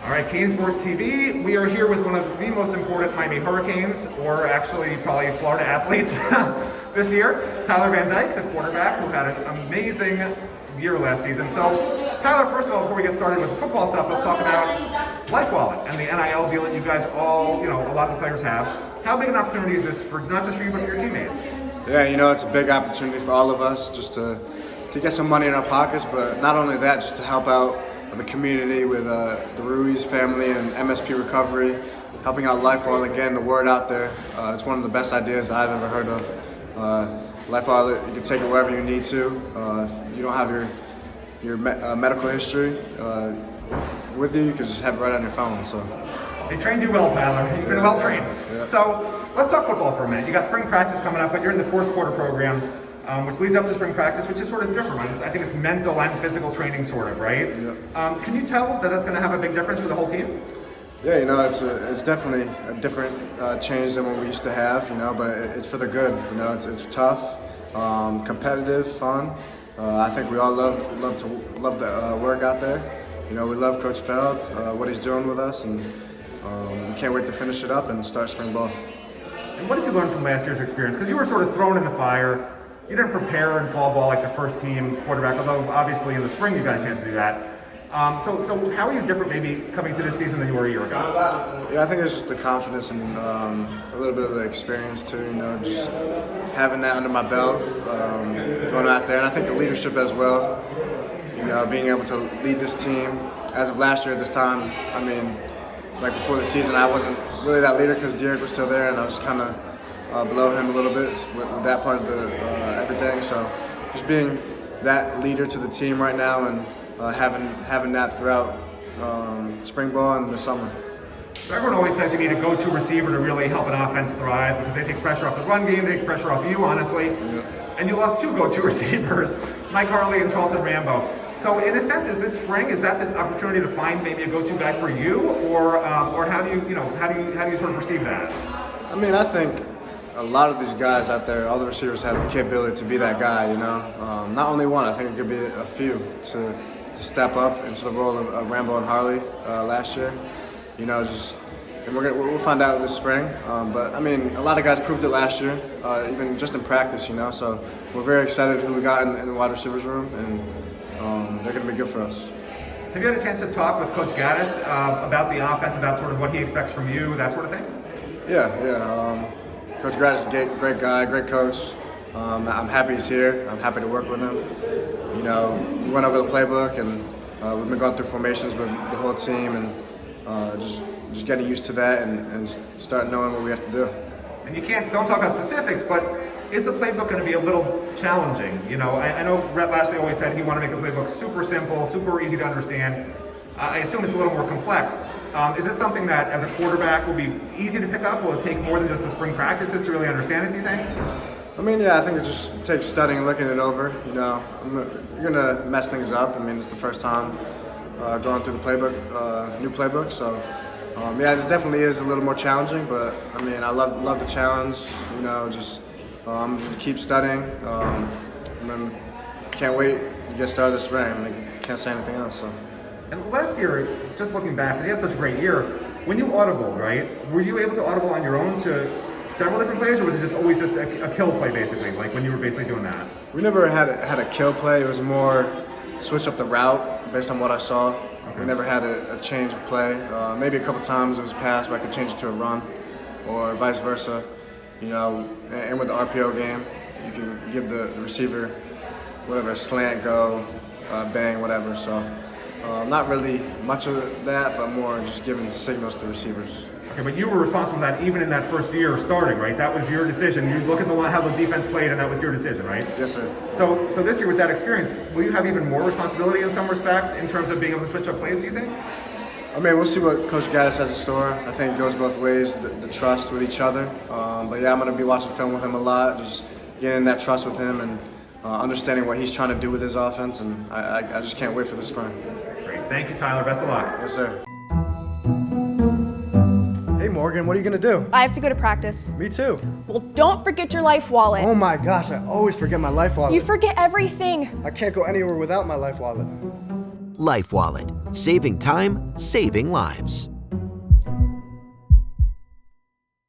All right, Cane Sport TV. We are here with one of the most important Miami Hurricanes, or actually probably Florida athletes this year, Tyler Van Dyke, the quarterback, who had an amazing year last season. So, Tyler, first of all, before we get started with the football stuff, let's talk about Life Wallet and the NIL deal that you guys all, a lot of the players have. How big an opportunity is this for not just for you, but for your teammates? Yeah, it's a big opportunity for all of us just to get some money in our pockets, but not only that, just to help out the community with the Ruiz family and MSP Recovery, helping out Life Wallet, getting the word out there. It's one of the best ideas I've ever heard of. Life Wallet, you can take it wherever you need to. If you don't have your medical history with you, you can just have it right on your phone. So. They trained you well, Tyler. You've been well trained. Yeah. So let's talk football for a minute. You got spring practice coming up, but you're in the fourth quarter program, which leads up to spring practice, which is sort of different. I think it's mental and physical training, sort of, right? Yeah. Can you tell that that's going to have a big difference for the whole team? Yeah, it's definitely a different change than what we used to have, but it's for the good. It's tough, competitive, fun. I think we all love the work out there. We love Coach Feld, what he's doing with us, and we can't wait to finish it up and start spring ball. And what did you learn from last year's experience? Because you were sort of thrown in the fire. You didn't prepare in fall ball like the first team quarterback, although obviously in the spring you got a chance to do that. So how are you different maybe coming to this season than you were a year ago? Yeah, I think it's just the confidence and a little bit of the experience too, just having that under my belt, going out there. And I think the leadership as well, being able to lead this team. As of last year at this time, like before the season, I wasn't really that leader because Dyke was still there, and I was kind of below him a little bit with that part of the everything. So just being that leader to the team right now and having that throughout spring ball and the summer. So everyone always says you need a go-to receiver to really help an offense thrive because they take pressure off the run game, they take pressure off you, honestly. Yeah. And you lost two go-to receivers, Mike Harley and Charleston Rambo. So in a sense, is this spring, is that the opportunity to find maybe a go-to guy for you, or how do you sort of perceive that? I think a lot of these guys out there, all the receivers have the capability to be that guy. Not only one, I think it could be a few to step up into the role of Rambo and Harley last year. And we'll find out this spring. But a lot of guys proved it last year, even just in practice. So we're very excited who we got in the wide receivers room, and they're going to be good for us. Have you had a chance to talk with Coach Gaddis about the offense, about sort of what he expects from you, that sort of thing? Yeah. Coach Gaddis is a great guy, great coach. I'm happy he's here. I'm happy to work with him. We went over the playbook, and we've been going through formations with the whole team, and just getting used to that and start knowing what we have to do. And don't talk about specifics, but is the playbook going to be a little challenging? I know Rhett Lashley always said he wanted to make the playbook super simple, super easy to understand. I assume it's a little more complex. Is this something that, as a quarterback, will be easy to pick up? Will it take more than just the spring practices to really understand it, do you think? I think it just takes studying, looking it over. You're going to mess things up. It's the first time going through the playbook, new playbook. So, it definitely is a little more challenging, but, I love the challenge. Keep studying. Can't wait to get started this spring. Can't say anything else. So. And last year, just looking back, you had such a great year. When you audible, right, were you able to audible on your own to several different plays, or was it always just a kill play, basically, like when you were basically doing that? We never had a kill play. It was more switch up the route based on what I saw. Okay. We never had a change of play. Maybe a couple times it was a pass where I could change it to a run, or vice versa. And with the RPO game, you can give the receiver whatever, slant, go, bang, whatever. So not really much of that, but more just giving signals to receivers. Okay, but you were responsible for that even in that first year starting, right? That was your decision. You look at how the defense played, and that was your decision, right? Yes, sir. So this year with that experience, will you have even more responsibility in some respects in terms of being able to switch up plays, do you think? We'll see what Coach Gaddis has in store. I think it goes both ways, the trust with each other. I'm going to be watching film with him a lot, just getting that trust with him and understanding what he's trying to do with his offense, and I just can't wait for the spring. Great. Thank you, Tyler. Best of luck. Yes, sir. Hey, Morgan, what are you going to do? I have to go to practice. Me too. Well, don't forget your life wallet. Oh my gosh, I always forget my life wallet. You forget everything. I can't go anywhere without my life wallet. Life Wallet. Saving time, saving lives.